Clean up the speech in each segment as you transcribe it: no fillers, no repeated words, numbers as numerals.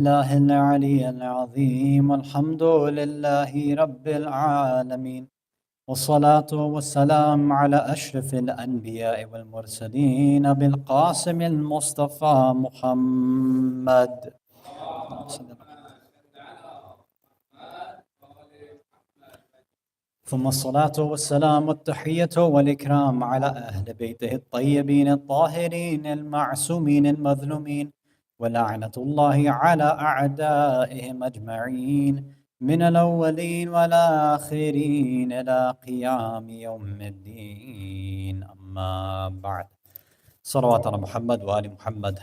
الله العلي العظيم والحمد لله رب العالمين والصلاة والسلام على أشرف الأنبياء والمرسلين بالقاسم المصطفى محمد. ثم الصلاة والسلام والتحية والإكرام على أهل بيته الطيبين الطاهرين المعصومين المظلومين، ولعنة الله على أعدائهم أجمعين من الأولين والآخرين إلى قيام يوم الدين. أما بعد، صلوات على محمد وآل محمد.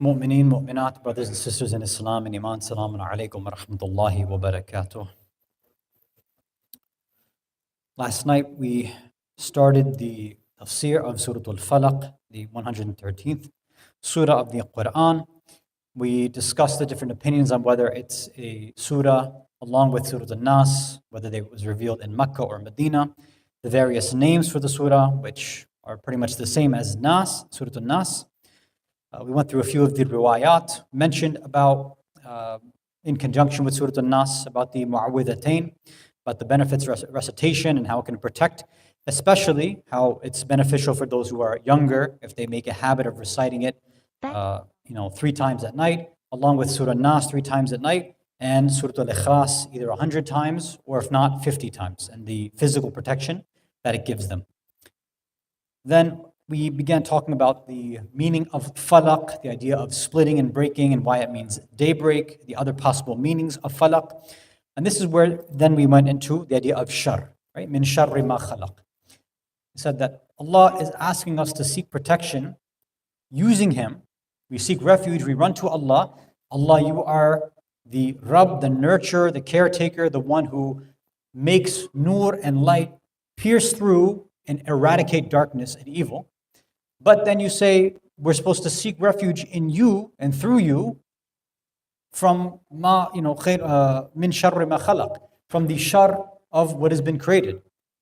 Mu'mineen, mu'minat, brothers and sisters in Islam and Iman, Salamun alaykum wa rahmatullahi wa barakatuh. Last night we started the tafsir of Surah Al-Falaq, the 113th surah of the Quran. We discussed the different opinions on whether it's a surah along with Surah Al-Nas, whether it was revealed in Mecca or Medina, the various names for the surah, which are pretty much the same as Nas, Surah Al-Nas. We went through a few of the riwayat mentioned about, in conjunction with Surah Al-Nas, about the Mu'awwidhatayn, about the benefits of recitation and how it can protect, especially how it's beneficial for those who are younger if they make a habit of reciting it 3 times at night, along with Surah Al-Nas 3 times at night, and Surah Al-Ikhlas either 100 times or if not 50 times, and the physical protection that it gives them. Then we began talking about the meaning of falaq, the idea of splitting and breaking, and why it means daybreak, the other possible meanings of falaq. And this is where then we went into the idea of shar, right? Min sharri ma khalaq. He said that Allah is asking us to seek protection using Him. We seek refuge, we run to Allah. Allah, you are the Rabb, the nurturer, the caretaker, the one who makes nur and light pierce through and eradicate darkness and evil. But then you say we're supposed to seek refuge in you and through you from min sharri ma khalaq, from the shar of what has been created.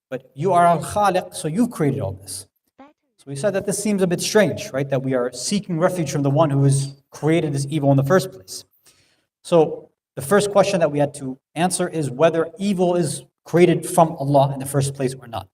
But you are al-Khaliq, so you created all this. So we said that this seems a bit strange, right? That we are seeking refuge from the one who has created this evil in the first place. So the first question that we had to answer is whether evil is created from Allah in the first place or not.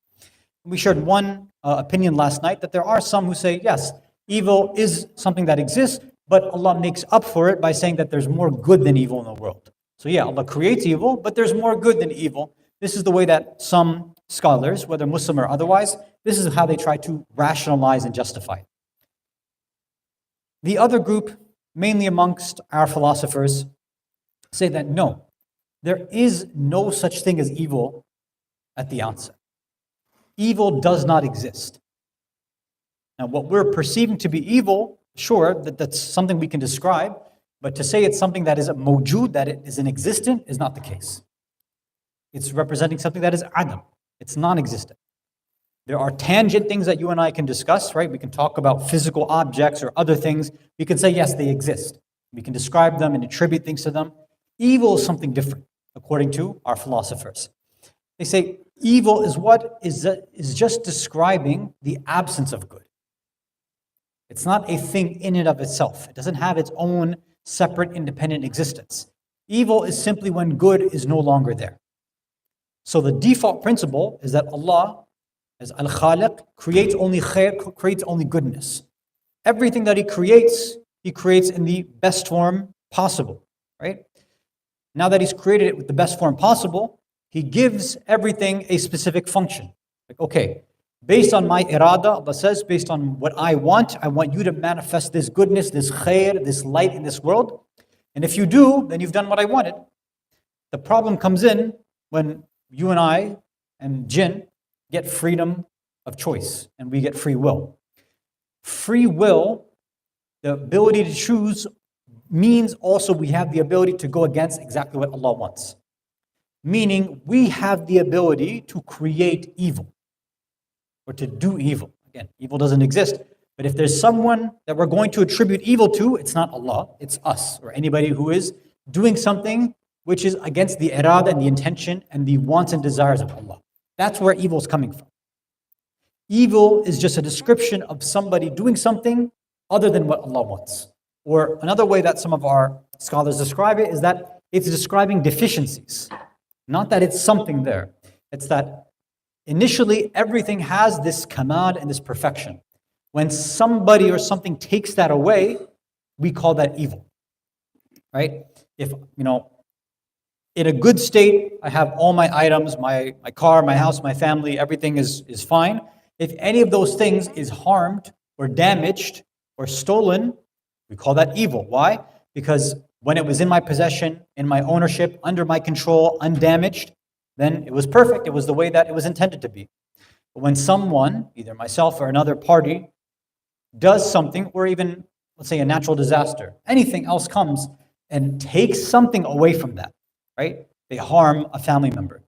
We shared one opinion last night that there are some who say, yes, evil is something that exists, but Allah makes up for it by saying that there's more good than evil in the world. So yeah, Allah creates evil, but there's more good than evil. This is the way that some scholars, whether Muslim or otherwise, this is how they try to rationalize and justify it. The other group, mainly amongst our philosophers, say that no, there is no such thing as evil at the outset. Evil does not exist. Now, what we're perceiving to be evil, sure, that's something we can describe, but to say it's something that is a mawjood, that it is an existent, is not the case. It's representing something that is adam. It's non-existent. There are tangent things that you and I can discuss, right? We can talk about physical objects or other things. We can say, yes, they exist. We can describe them and attribute things to them. Evil is something different, according to our philosophers. They say evil is what is just describing the absence of good. It's not a thing in and of itself. It doesn't have its own separate, independent existence. Evil is simply when good is no longer there. So the default principle is that Allah, as Al-Khaliq, creates only khair, creates only goodness. Everything that He creates in the best form possible, right? Now that He's created it with the best form possible, He gives everything a specific function. Like, okay, based on my irada, Allah says, based on what I want you to manifest this goodness, this khair, this light in this world. And if you do, then you've done what I wanted. The problem comes in when you and I and jinn get freedom of choice and we get free will. Free will, the ability to choose, means also we have the ability to go against exactly what Allah wants. Meaning we have the ability to create evil or to do evil. Again, evil doesn't exist, but if there's someone that we're going to attribute evil to, it's not Allah, it's us or anybody who is doing something which is against the irada and the intention and the wants and desires of Allah. That's where evil is coming from. Evil is just a description of somebody doing something other than what Allah wants. Or another way that some of our scholars describe it is that it's describing deficiencies. Not that it's something there. It's that initially everything has this kamal and this perfection. When somebody or something takes that away, we call that evil. Right? If, in a good state, I have all my items, my car, my house, my family, everything is fine. If any of those things is harmed or damaged or stolen, we call that evil. Why? Because when it was in my possession, in my ownership, under my control, undamaged, then it was perfect. It was the way that it was intended to be. But when someone, either myself or another party, does something, or even, let's say, a natural disaster, anything else comes and takes something away from that, right? They harm a family member.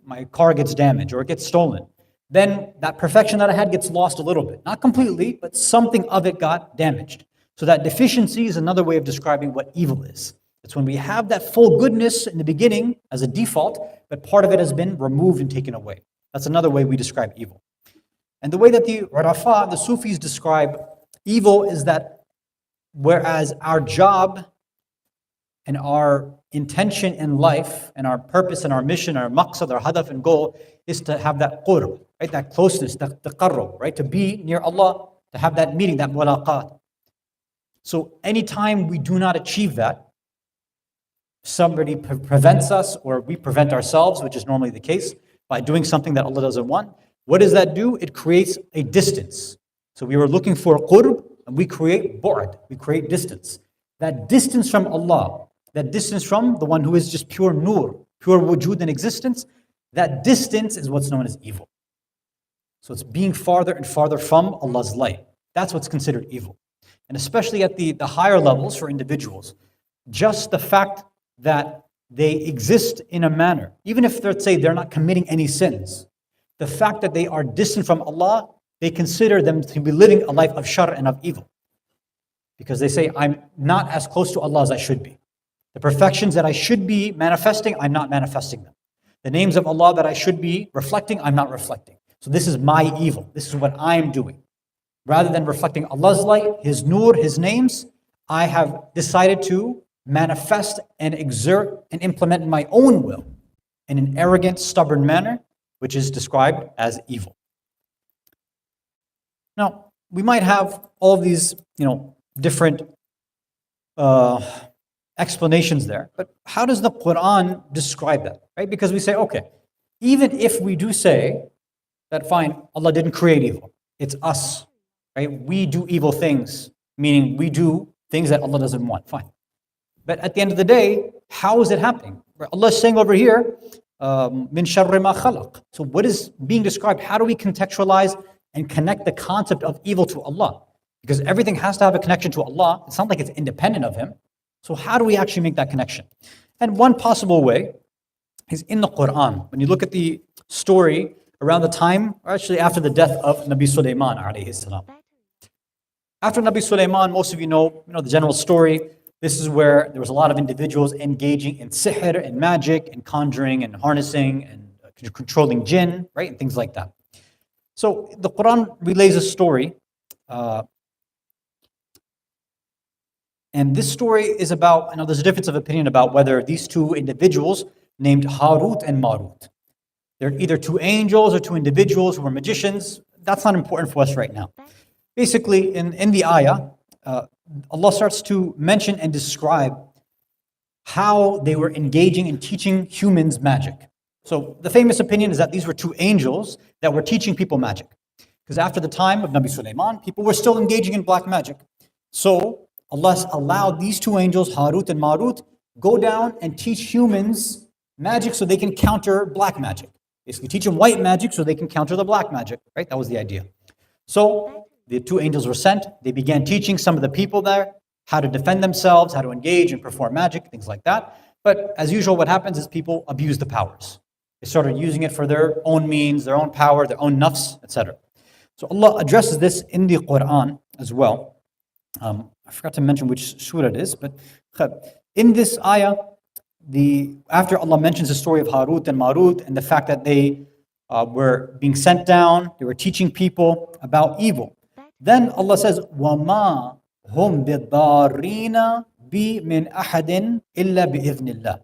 My car gets damaged or it gets stolen. Then that perfection that I had gets lost a little bit. Not completely, but something of it got damaged. So that deficiency is another way of describing what evil is. It's when we have that full goodness in the beginning as a default, but part of it has been removed and taken away. That's another way we describe evil. And the way that the Urafa, the Sufis describe evil is that whereas our job and our intention in life and our purpose and our mission, our maqsad, our hadaf and goal is to have that qurb, right? That closeness, that taqarrub, right? To be near Allah, to have that meeting, that mulaqat. So anytime we do not achieve that, somebody prevents us or we prevent ourselves, which is normally the case, by doing something that Allah doesn't want, what does that do? It creates a distance. So we were looking for qurb and we create bu'd, we create distance. That distance from Allah, that distance from the one who is just pure nur, pure wujud and existence, that distance is what's known as evil. So it's being farther and farther from Allah's light. That's what's considered evil. And especially at the higher levels for individuals, just the fact that they exist in a manner, even if let's say they're not committing any sins, the fact that they are distant from Allah, they consider them to be living a life of shar and of evil. Because they say, I'm not as close to Allah as I should be. The perfections that I should be manifesting, I'm not manifesting them. The names of Allah that I should be reflecting, I'm not reflecting. So this is my evil. This is what I'm doing. Rather than reflecting Allah's light, His nur, His names, I have decided to manifest and exert and implement my own will in an arrogant, stubborn manner, which is described as evil. Now, we might have all of these, different explanations there, but how does the Quran describe that, right? Because we say, okay, even if we do say that fine, Allah didn't create evil, it's us, right? We do evil things, meaning we do things that Allah doesn't want, fine. But at the end of the day, how is it happening? Allah is saying over here, min sharri ma khalaq. So what is being described? How do we contextualize and connect the concept of evil to Allah? Because everything has to have a connection to Allah. It's not like it's independent of Him. So how do we actually make that connection? And one possible way is in the Quran. When you look at the story around the time, or actually after the death of Nabi Sulaiman alayhi salam. After Nabi Sulaiman, most of you know the general story. This is where there was a lot of individuals engaging in sihr and magic and conjuring and harnessing and controlling jinn, right? And things like that. So the Quran relays a story. And this story is about, there's a difference of opinion about whether these two individuals named Harut and Marut. They're either two angels or two individuals who were magicians. That's not important for us right now. Basically, in the ayah, Allah starts to mention and describe how they were engaging in teaching humans magic. So the famous opinion is that these were two angels that were teaching people magic. Because after the time of Nabi Sulaiman, people were still engaging in black magic. So Allah allowed these two angels, Harut and Marut, go down and teach humans magic so they can counter black magic. Basically teach them white magic so they can counter the black magic, right? That was the idea. So the two angels were sent. They began teaching some of the people there how to defend themselves, how to engage and perform magic, things like that. But as usual, what happens is people abuse the powers. They started using it for their own means, their own power, their own nafs, etc. So Allah addresses this in the Quran as well. I forgot to mention which surah it is, but in this ayah, after Allah mentions the story of Harut and Marut and the fact that they were being sent down. They were teaching people about evil. Then Allah says, وَمَا هُمْ بِالضَّارِّينَ بِي مِنْ أَحَدٍ إِلَّا بِإِذْنِ اللَّهِ.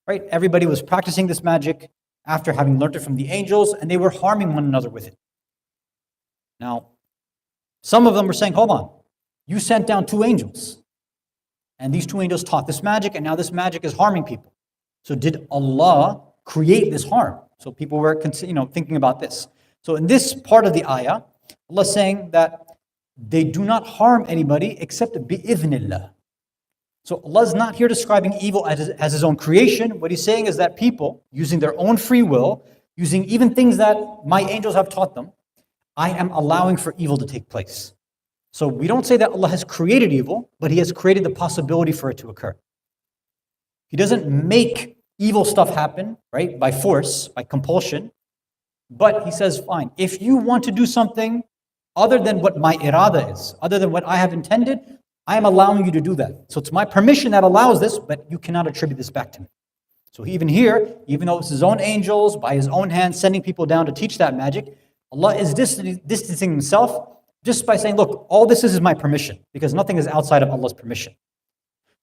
Right? Everybody was practicing this magic after having learned it from the angels, and they were harming one another with it. Now, some of them were saying, hold on, you sent down 2 angels, and these 2 angels taught this magic, and now this magic is harming people. So did Allah create this harm? So people were thinking about this. So in this part of the ayah, Allah is saying that they do not harm anybody except bi'idhnillah. So Allah is not here describing evil as His own creation. What He's saying is that people, using their own free will, using even things that my angels have taught them, I am allowing for evil to take place. So we don't say that Allah has created evil, but He has created the possibility for it to occur. He doesn't make evil stuff happen, right, by force, by compulsion, but He says, fine, if you want to do something other than what my irada is, other than what I have intended, I am allowing you to do that. So it's my permission that allows this, but you cannot attribute this back to me. So even here, even though it's His own angels, by His own hand, sending people down to teach that magic, Allah is distancing Himself just by saying, look, all this is my permission, because nothing is outside of Allah's permission.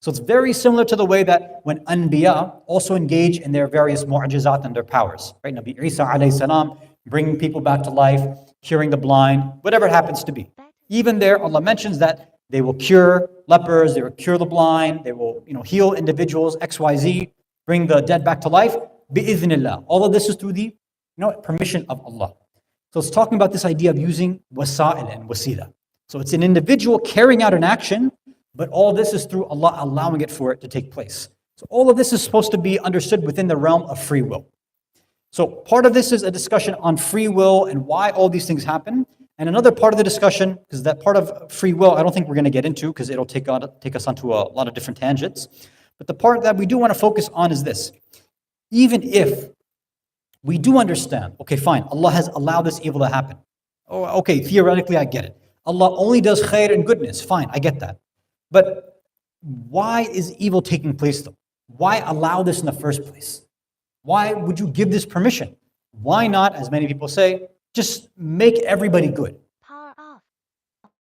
So it's very similar to the way that when Anbiya also engage in their various mu'jizat and their powers. Right? Nabi Isa alayhi salam, bringing people back to life, curing the blind, whatever it happens to be. Even there, Allah mentions that they will cure lepers, they will cure the blind, they will heal individuals, XYZ, bring the dead back to life, bi'idhnillah. All of this is through the permission of Allah. So it's talking about this idea of using wasa'il and wasila. So it's an individual carrying out an action, but all this is through Allah allowing it for it to take place. So all of this is supposed to be understood within the realm of free will. So part of this is a discussion on free will and why all these things happen. And another part of the discussion, because that part of free will I don't think we're going to get into because it'll take us onto a lot of different tangents. But the part that we do want to focus on is this. Even if we do understand, okay, fine, Allah has allowed this evil to happen. Oh, okay, theoretically I get it. Allah only does khair and goodness, fine, I get that. But why is evil taking place though? Why allow this in the first place? Why would you give this permission? Why not, as many people say, just make everybody good? Power off.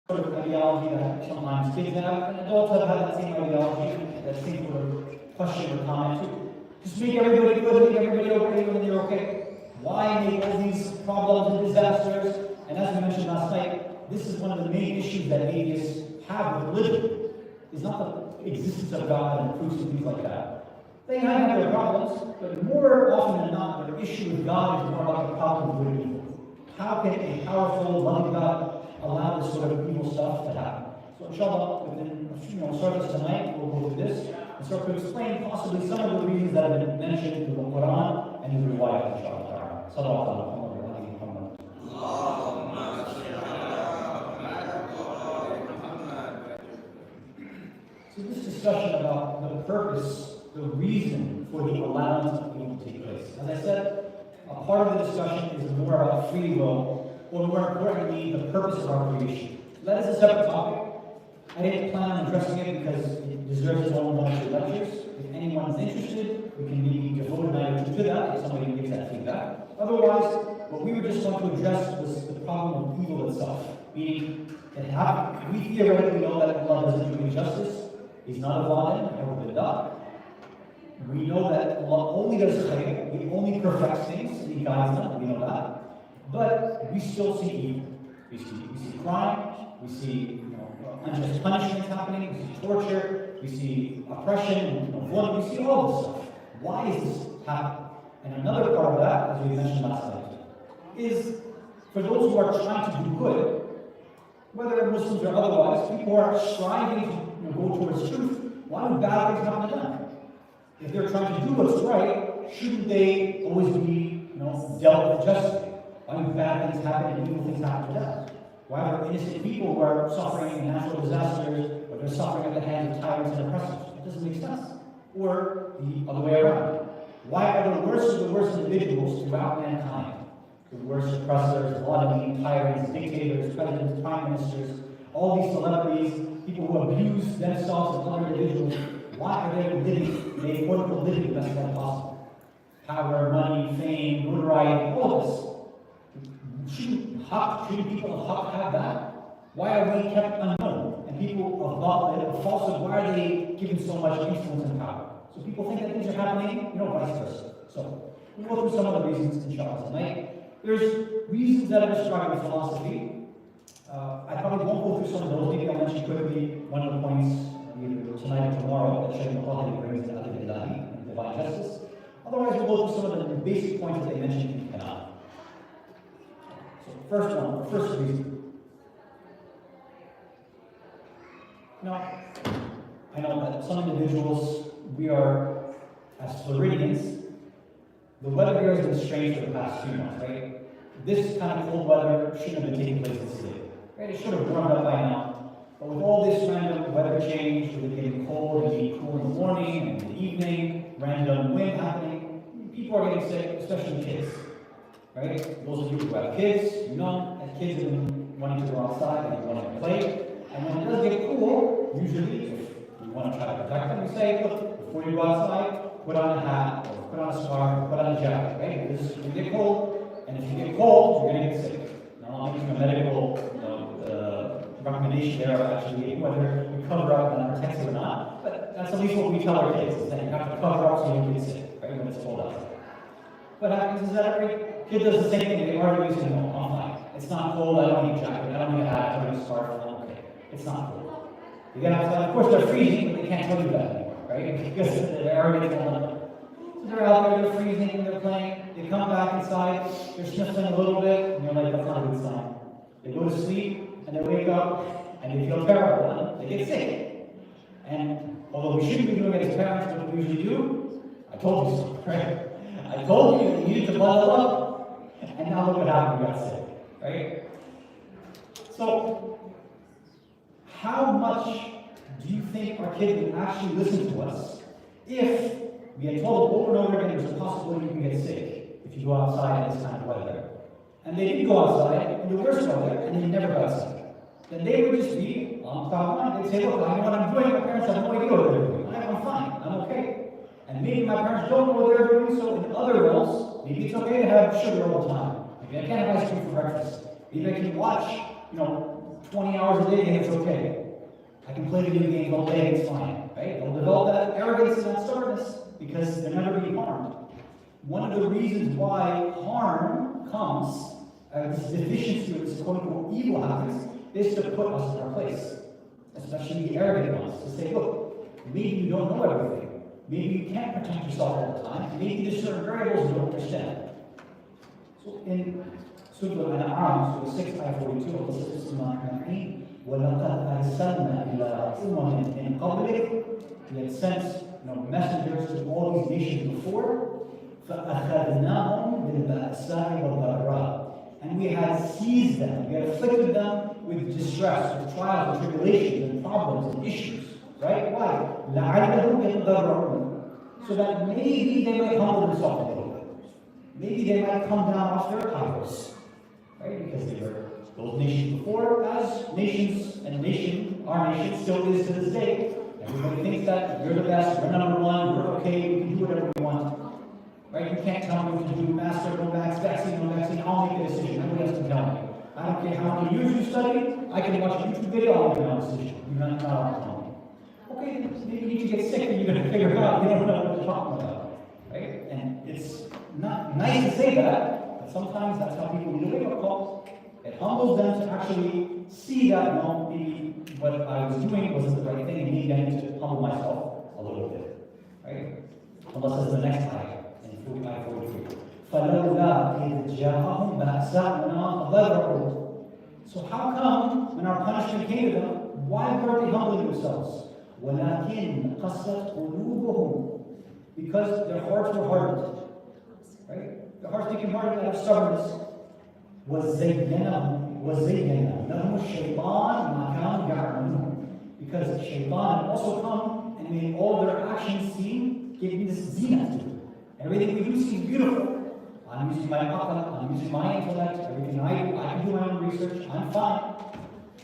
Sort of ideology that sometimes kids have, and adults have had that same ideology, that same sort of question or comment too. Just make everybody good, make everybody okay, and then you're okay. Why make all these problems and disasters? And as we mentioned last night, this is one of the main issues that atheists have with religion. It's not the existence of God and proofs and things like that. They have their problems, but more often than not, their issue with God is more about the problem of good and evil. How can a powerful, loving God allow this sort of evil stuff to happen? So inshallah, within service tonight, we'll go through this and start to explain possibly some of the reasons that have been mentioned in the Quran and in the Riwayat, inshallah. Sallallahu alaihi wa So this discussion about the purpose, the reason for the allowance of evil to take place. As I said, a part of the discussion is more about free will, or more importantly, the purpose of our creation. That is a separate topic. I didn't plan on addressing it because it deserves its own bunch of lectures. If anyone's interested, we can maybe devote an hour to that if somebody gives that feedback. Otherwise, what we were just going to address was the problem of evil itself. Meaning, that we theoretically know that Allah doesn't do injustice. He's not a zalim, we know that Allah only does khair, He only perfects things, He guides them, we know that. But we still see evil. We see crime, we see unjust punishments happening, we see torture, we see oppression, violence, we see all this stuff. Why is this happening? And another part of that, as we mentioned last night, is for those who are trying to do good, whether Muslims or otherwise, people who are striving to go towards truth, why do bad things happen to them? If they're trying to do what's right, shouldn't they always be dealt with justly? Why do bad things happen and evil things happen to them? Why are innocent people who are suffering in natural disasters, or they're suffering at the hands of tyrants and oppressors? It doesn't make sense. Or the other way around. Why are the worst of the worst individuals throughout mankind, the worst oppressors, tyrants, dictators, presidents, prime ministers, all these celebrities, people who abuse themselves and other individuals, why are they living, quote-unquote, living the best life possible? power, money, fame, notoriety, all of this. Shouldn't people of haqq have that? Why are we kept unknown? And people of falsehood, why are they given so much influence and power? So people think that things are happening, vice versa. So we'll go through some of the reasons, inshallah, tonight. There's reasons that are described in philosophy. I probably won't go through some of those. Maybe I'll mention quickly one of the points either tonight or tomorrow that Shaykh al brings in Al-Ilahi and divine justice. Otherwise, we'll go through some of the basic points that they mentioned in Quran. So first reason. Now, I know that some individuals, we are, as Floridians, the weather here has been strange for the past few months, right? This kind of cold weather shouldn't have been taking place this day, right? It should have warmed up by now. But with all this random weather change, with it getting cold and getting cool in the morning and in the evening, random wind happening, people are getting sick, especially kids, right? Those of you who have kids, as kids have been wanting to go outside and wanting to play. And when it does get cool, usually, if we want to try to protect them, we say, look, before you go outside, put on a hat, or put on a scarf, or put on a jacket, right? Because it's going to get cold, and if you get cold, you're going to get sick. Now, I'm making a medical recommendation there of actually whether you cover up and protect you or not, but that's at least what we tell our kids, is that you have to cover up so you don't get sick, right, when it's cold outside. What happens is that every kid does the same thing. They already say, no, I'm fine. It's not cold, I don't need a jacket, I don't need a hat, I don't need a scarf, I'm okay. It's not cold. You get outside, of course they're freezing, but they can't tell you that anymore, right? Because they're already cold enough. So they're out there, they're freezing, they're playing, they come back inside, they're sniffling a little bit, and you're like, that's not a good sign. They go to sleep, and they wake up, and they feel terrible, and they get sick. And although we shouldn't be doing it as parents, what we usually do, I told you so, right? I told you you needed to bundle up, and now look what happened, we got sick, right? So, how much do you think our kids would actually listen to us if we had told them over and over again there's a possibility you can get sick if you go outside in this kind of weather? And they didn't go outside in the worst weather, and they never got sick. Then they would just be on top of it. They'd say, look, I know what I'm doing. My parents have no idea what they're doing. I'm fine. I'm okay. And maybe my parents don't know what they're doing, so in other realms, maybe it's okay to have sugar all the time. Maybe I can't have ice cream for breakfast. Maybe I can watch, 20 hours a day and it's okay. I can play video games all day and it's fine. Right? They'll develop that arrogance and that stubbornness because they're never being harmed. One of the reasons why harm comes, this deficiency of this quote-unquote evil happens, is to put us in our place, especially the arrogant ones, to say, look, maybe you don't know everything. Maybe you can't protect yourself all the time. Maybe there's certain variables you don't understand. So in Surah Al-An'am, Surah 6, Ayah 42, Allah says, وَلَقَدْ أَرْسَلْنَا إِلَىٰ أُمَمٍ مِّن قَبْلِكَ. We had sent messengers to all these nations before. فَأَخَذْنَاهُمْ بِالْبَأْسَاءِ وَالضَّرَّاءِ. And we had seized them, we had afflicted them with distress, with trials and tribulations and problems and issues. Right? Why? لَعَلَّهُمْ يَتَضَرَّعُونَ. So that maybe they might humble themselves a little bit. Maybe they might come down off their titles. Right? Because they were those nations before, as nations, and our nation still is to this day. Everybody thinks that you're the best, we're number one, we're okay, we can do whatever we want. Right? You can't tell me what to do, master, no vaccine, I'll make a decision. Nobody else can tell me. I don't care how many years you study, I can watch a YouTube video, I'll make my own decision. You're not allowed to tell me. Okay, maybe you need to get sick and you're going to figure it out. You don't know what you're talking about. Right? And it's not nice to say that, but sometimes that's how people need a wake-up call. It humbles them to actually see that, maybe what I was doing wasn't the right thing, and maybe I need to humble myself a little bit. Right? Allah says the next ayah. فَلَوْلَا إِذْ جَاءَهُمْ بَأْسَاؤُنَا تَضَرَّعُوا. So how come, when our punishment came to them, why weren't they humbling themselves? وَلَكِنْ قَسَّتْ قُلُوبُهُمْ. Because their hearts were hardened. Right? Their hearts became hardened out of stubbornness. وَزَيَّنَ لَهُمُ الشَّيْطَانُ مَا كَانُوا يَعْمَلُونَ. Because Shaitan had also come and made all their actions seem, giving this zinah to them. Everything we do seems beautiful. I'm using my aql, I'm using my intellect, everything I can do my own research, I'm fine.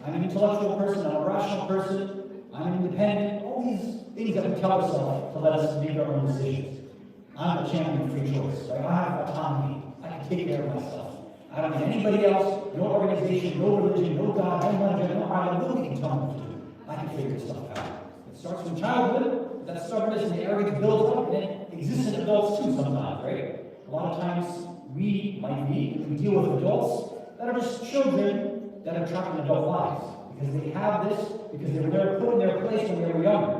I'm an intellectual person, I'm a rational person, I'm independent, all these things that we tell ourselves to let us make our own decisions. I'm a champion of free choice, right? I have autonomy. I can take care of myself. I don't need anybody else, no organization, no religion, no God, no manager, no island, nobody can tell me what to do. I can figure this stuff out. It starts from childhood, that stubbornness and the arrogance builds up, and it exists in adults too sometimes, right? A lot of times, we deal with adults that are just children that are trapped in adult lives. Because they have this, because they were put in their place when they were younger,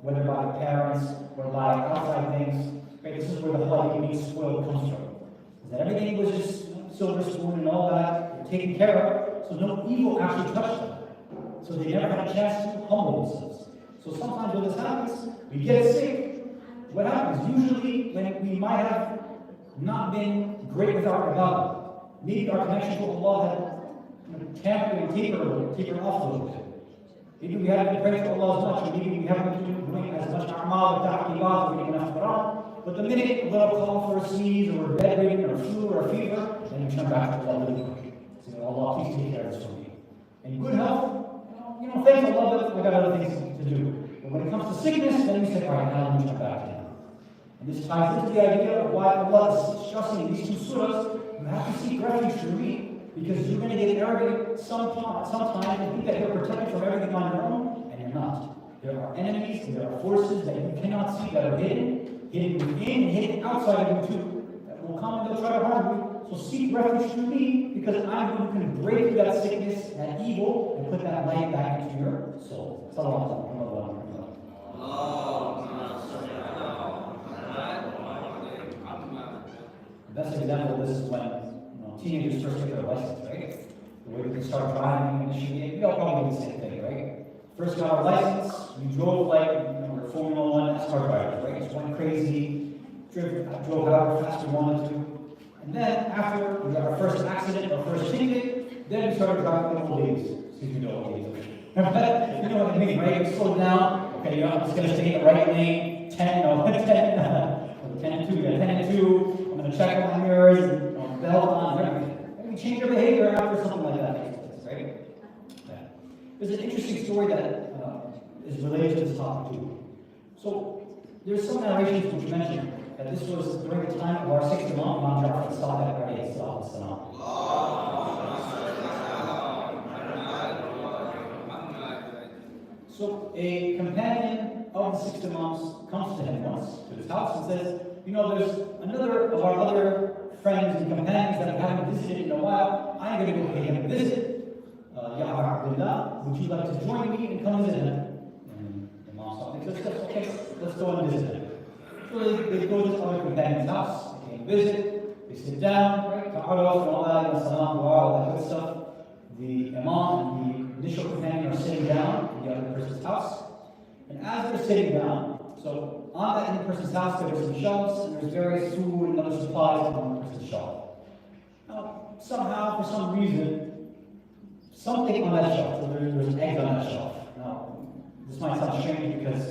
whether by their parents or by outside things. Right? This is where the whole being spoiled comes from. That everything was just silver spoon and all that, they're taken care of, so no evil actually touched them. So they never had a chance to humble themselves. So sometimes when this happens, we get sick. What happens? Usually when we might have not been great with our ibadah, maybe our connection to Allah had tampered and tapered off a little bit. Maybe we haven't been praying to Allah as much, or maybe we haven't been doing as much a'mal or ta'qibat, or enough Quran. But the minute a little call for a sneeze, or a bedridden, or a flu, or a fever, then you turn back to Allah really quick. Say, Allah, please take care of this for me. And good health, thanks Allah, but we got other things to do. But when it comes to sickness, then you say, all right, now let me turn back to Him. And this ties into the idea of why Allah is stressing these two surahs. You have to seek refuge from me, because you're going to get arrogant sometime and think that you're protected from everything on your own, and you're not. There are enemies, there are forces that you cannot see that are hidden within and hidden outside of you too, that will come and they'll try to harm you. So seek refuge from me, because I'm the one who can break through that sickness, that evil, and put that light back into your soul. The best example of this is when teenagers first get their license, right? The way they start driving initially, we all probably do the same thing, right? First got our license, we drove like Formula 1 NASCAR drivers, right? Just went crazy, drove however fast we wanted to. And then after we got our first accident, our first ticket, then we started driving like old ladies. Excuse me, no old ladies. You know what I mean, right? We slowed down. Okay, I'm just going to stay in the right lane. 10 and 2, 10 and 2. I'm going to check on my mirrors and belt on and everything. And we change our behavior after something like that takes place, right? Yeah. There's an interesting story that is related to this topic too. So there's some narrations which mention that this was during the time of our sixth Imam, Imam Ja'far al-Sadiq alayhi salam. So a companion of the sixth Imams comes to him once, to his house, and says, there's another of our other friends and companions that I haven't visited in a while. I'm going to go pay him a visit. Ya Abdullah, would you like to join me and come visit him? And the Imam says, okay, let's go and visit him. So they go to this other companion's house, they can visit, they sit down, right? Ta'aruf and all that, and salam, dua, all that good stuff. The Imam and the initial companion are sitting down in the other person's house. And as they're sitting down, so on that other person's house, there are some shelves, and there's various food and other supplies on the person's shelf. Now, somehow, for some reason, something on that shelf, so there's eggs on that shelf. Now, this might sound strange because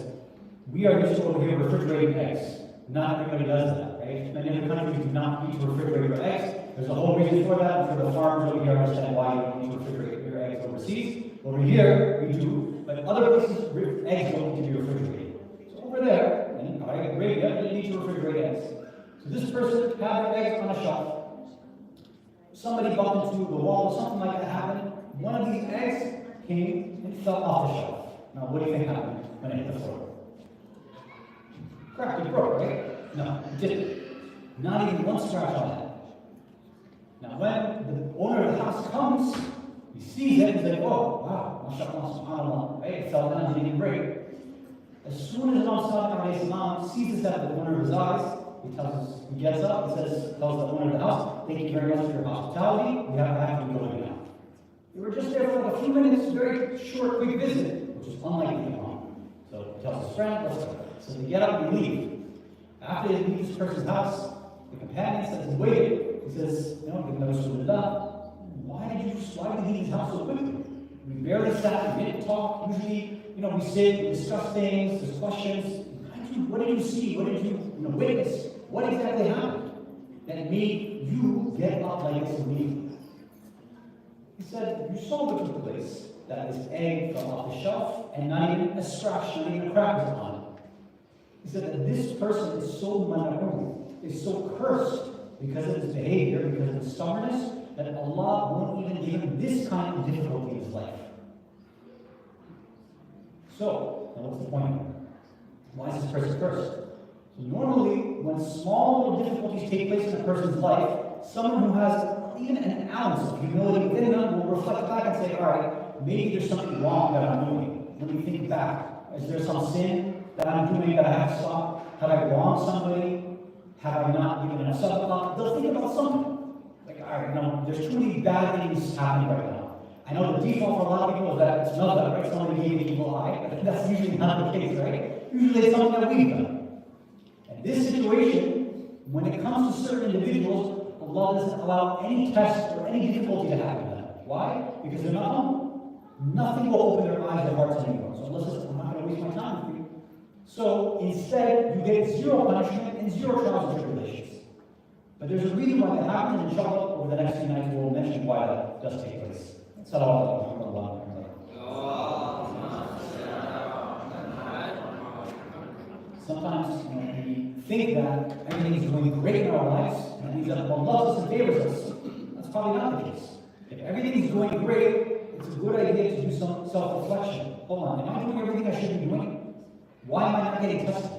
we are used to over here refrigerating eggs. Not everybody does that, right? Many other countries do not need to refrigerate your eggs. There's a whole reason for that, and for the farmers over here understand why you don't need to refrigerate your eggs overseas. Over here, we do, but other places, eggs don't need to be refrigerated. So over there, in Saudi Arabia, they need to refrigerate eggs. So this person had their eggs on a shelf. Somebody bumped into the wall, something like that happened. One of these eggs came and fell off the shelf. Now, what do you think happened when it hit the floor? Cracked, it broke, right? No, it didn't. Not even one scratch on it. Now, when the owner of the house comes, he sees it and says, oh, wow, mashallah, subhanallah, right? It fell down, didn't even break. As soon as Imam sees this at the corner of his eyes, he gets up and tells the owner of the house, thank you very much for your hospitality, we have to be going now. They were just there for like a few minutes, very short, quick visit, which is unlike the Imam. So he tells his friend, let's go. So they get up and leave. After they leave this person's house, the companion says, he waited. He says, why did he leave his house so quickly? We barely sat, we didn't talk. Usually, we sit, we discuss things, there's questions. What did you see? What did you witness? What exactly happened that made you get up like this and leave? He said, you saw what took place. That this egg fell off the shelf, and not even a scratch, not even a crack was on it. He said that this person is so man'un, is so cursed because of his behavior, because of his stubbornness, that Allah won't even give him this kind of difficulty in his life. So, now what's the point here? Why is this person cursed? So normally, when small little difficulties take place in a person's life, someone who has even an ounce of humility within them will reflect back and say, all right, maybe there's something wrong that I'm doing. Let me think back. Is there some sin that I'm doing that I have to stop? Have I wronged somebody? Have I not given enough sadaqah? They'll think about something. Like, all right, there's too many bad things happening right now. I know the default for a lot of people is that it's not that, right? Somebody gave an evil eye, but that's usually not the case, right? Usually it's something that we've done. And this situation, when it comes to certain individuals, Allah doesn't allow any test or any difficulty to happen to them. Why? Because they're not humble. Nothing will open their eyes or hearts anymore. So Allah says, I'm not going to waste my time with you. So instead, you get zero punishment and zero trials and tribulations. But there's a reason why that happens, and inshallah, over the next few nights, we'll mention why that does take place. Salawat Allah. Sometimes we think that everything is going great in our lives, and that means that Allah loves us and favors us. That's probably not the case. If everything is going great, it's a good idea to do some self-reflection. Hold on, am I doing everything I should be doing? Why am I not getting tested?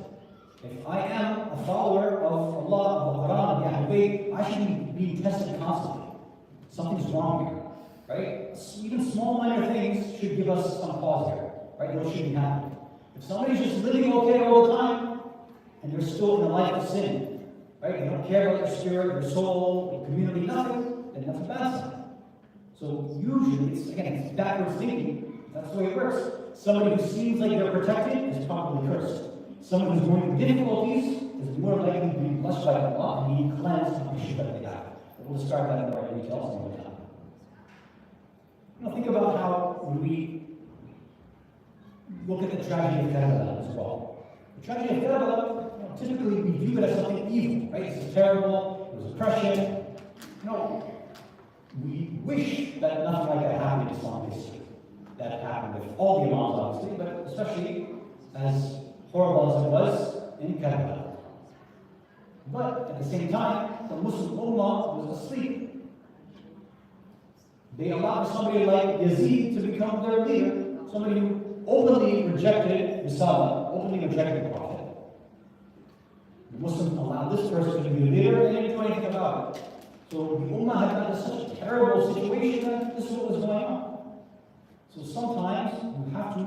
If I am a follower of Allah, of the Quran, of the Ahlul I should be tested constantly. Something's wrong here, right? Even small minor things should give us some pause here, right? Those shouldn't happen. If somebody's just living okay all the time, and they're still in a life of sin, right? They don't care about their spirit, their soul, their community, nothing, then that's a bad sign. So usually, it's backwards thinking. That's the way it works. Somebody who seems like they're protected is probably cursed. Someone who's going through difficulties is more likely to be blessed by Allah and be cleansed from the shirk that they have. We'll describe that in more detail some other time. Think about how when we look at the tragedy of Karbala as well. The tragedy of Karbala, typically we view it as something evil, right? It's terrible, it was oppression. We wish that nothing like that happened in Islamic history. That happened with all the Imams, obviously, but especially as horrible as it was in Karbala. But at the same time, the Muslim Ummah was asleep. They allowed somebody like Yazid to become their leader, somebody who openly rejected Risala, openly rejected the Prophet. The Muslims allowed this person to be the leader, and they didn't do anything about it. So the Ummah had gotten to such a terrible situation that this is what was going on. So sometimes you have to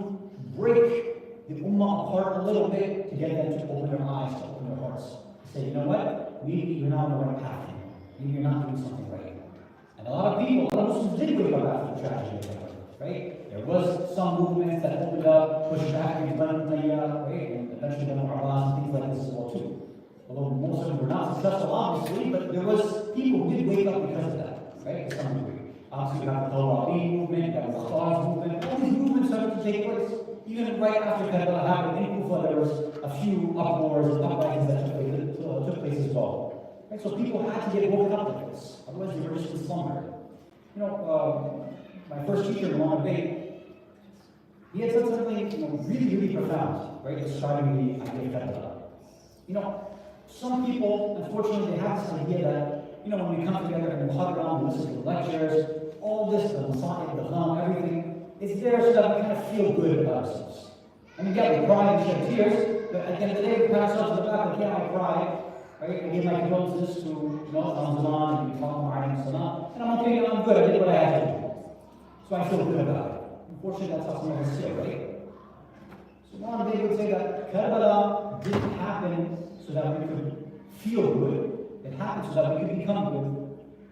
break the Ummah apart a little bit to get them to open their eyes, to open their hearts. To say, you know what? Maybe you're not on the right path anymore. Maybe you're not doing something right. And a lot of people, a lot of Muslims did wake up after the tragedy of Karbala, right? There was some movements that opened up, pushed back against Banu Umayyah, right? And eventually Banu Abbas and things like this as well too. Although most of them were not successful, obviously, but there was people who did wake up because of that, right? To some degree. Obviously, you have the Tawabin movement, you have the Khawarij movement. All these movements started to take place. Even right after Karbala happened, in Kufa, there was a few uproars and uprisings that took place as well. Right? So people had to get woken up like this. Otherwise, they were just in slumber. My first teacher in Ramadan, he had said something really, really profound, right? Describing the idea of Karbala. Some people, unfortunately, they have this idea that, when we come together in Muharram, we listen to the lectures, all this, the Masa'ib, the Gham, everything, it's there so that we kind of feel good about ourselves. We cry and shed tears, but at the end of the day, we pat ourselves on the back, I cried, right? I gave my condolences to, Ramadan, and we talk Ma'arim Salam, and I'm okay, I'm good, I did what I had to do. So I feel good about it. Unfortunately, that's how some of us feel, right? So one day would say that Karbala didn't happen so that we could feel good. It happened so that we could become good.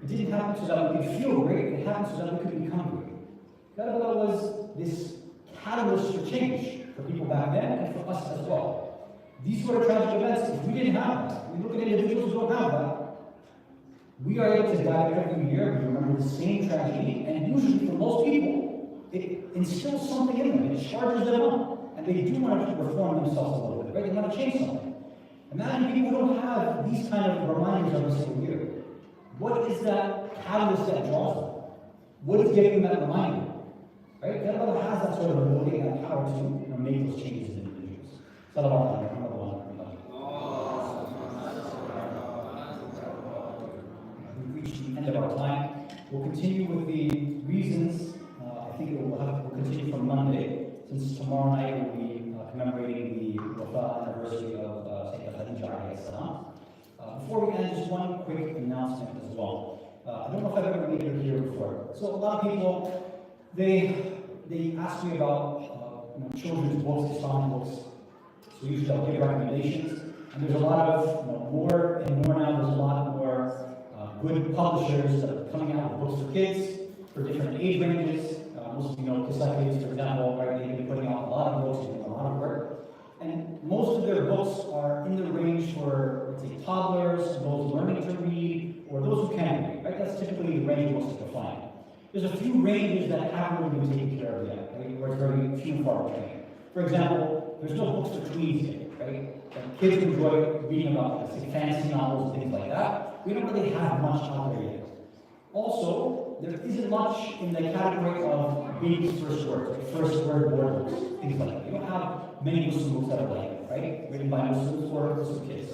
It didn't happen so that we could feel great. It happened so that we could become great. Karbala was this catalyst for change for people back then and for us as well. These sort of tragic events, if we didn't have that, we look at individuals who don't have that, we are able to gather every year, we remember the same tragedy, and usually for most people, it instills something in them, it charges them up, and they do want to reform themselves a little bit, right? They want to change something. Imagine people who don't have these kind of reminders every single year. What is that catalyst that draws them? What is giving them that reminder? Right? Karbala has that sort of ability and that power to make those changes in individuals. Salawat since tomorrow night we'll be commemorating the Wafa anniversary of Sayyidina Khadija alayhi salam. Before we end, just one quick announcement as well. I don't know if I've ever made it here before. So a lot of people, they ask me about children's books, Islamic books. So usually I'll give recommendations. And there's a lot of, more and more now, there's a lot more good publishers that are coming out with books for kids, for different age ranges. Most of you know, kids, for example, right, they've been putting out a lot of books, doing a lot of work. And most of their books are in the range for, let's say, toddlers, those learning to read, or those who can read, right? That's typically the range most people find. There's a few ranges that haven't really been taken care of yet, right? Where it's very few and far between. For example, there's no books for tweens yet, right? And kids enjoy reading about, let's say, fantasy novels, things like that. We don't really have much out there yet. Also, there isn't much in the category of baby's first words, like first word board books, things like that. You don't have many Muslim books that are like that, right? Written by Muslims for Muslim kids.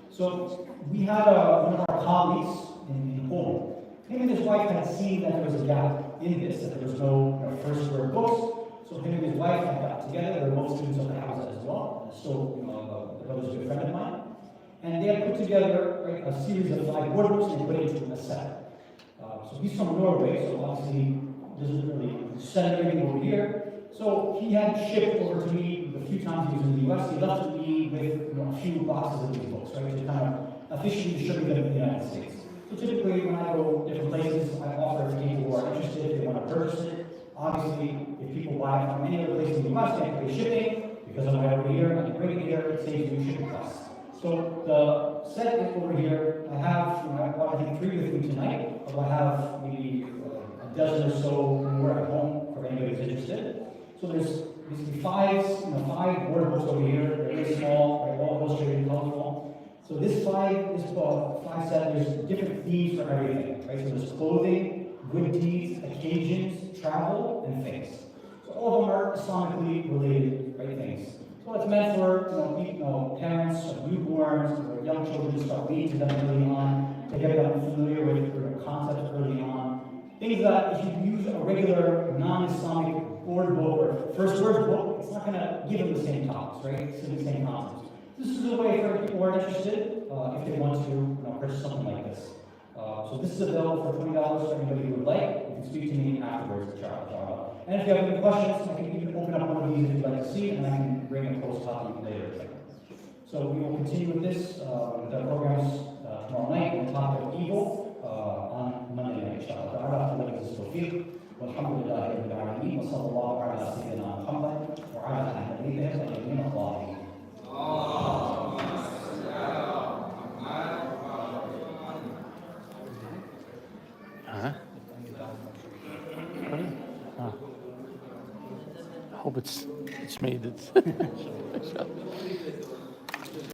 So we had one of our colleagues in Poland. Him and his wife had seen that there was a gap in this, that there was no first word books. So him and his wife had got together. They're both students of the house as well. So, the brother's a good friend of mine. And they had put together, right, a series of 5 board books and put it into a set. So he's from Norway, so obviously he doesn't really send everything over here. So he had shipped over to me the few times he was in the US. He left me with a few boxes of these books, right, to kind of officially distribute them in the United States. So typically when I go different places, I offer it to people who are interested, if they want to purchase it. Obviously, if people buy it from any other place in the US, they have to pay shipping. Because I'm over here, I can bring it here, it saves you shipping costs. So the set is over here. I have, I brought I think 3 with me tonight, although I have maybe a dozen or so more at home for anybody who's interested. So there's basically 5 board books over here. They're very small, they're all illustrated, colorful. So this 5 set, there's different themes for everything, right? So there's clothing, good deeds, occasions, travel, and faith. So all of them are Islamically related, right, things. So it's meant for parents of newborns or young children to start reading to them early on, to get them familiar with the concepts early on. Things that if you use a regular non-Islamic board book or first words book, it's not going to give them the same topics, right? It's the same concepts. This is a way for people who are interested, if they want to purchase something like this. So this is available for $20 for anybody who would like. You can speak to me afterwards, inshallah. And if you have any questions, I can even open up one of these if you'd like to see, and I can bring a close copy later. So we will continue with this, with our programs tomorrow night on the topic of evil on Monday night, inshallah. والحمد لله رب العالمين وصلى الله على سيدنا محمد وعلى اله اجمعين الطاهرين. I hope it's made it.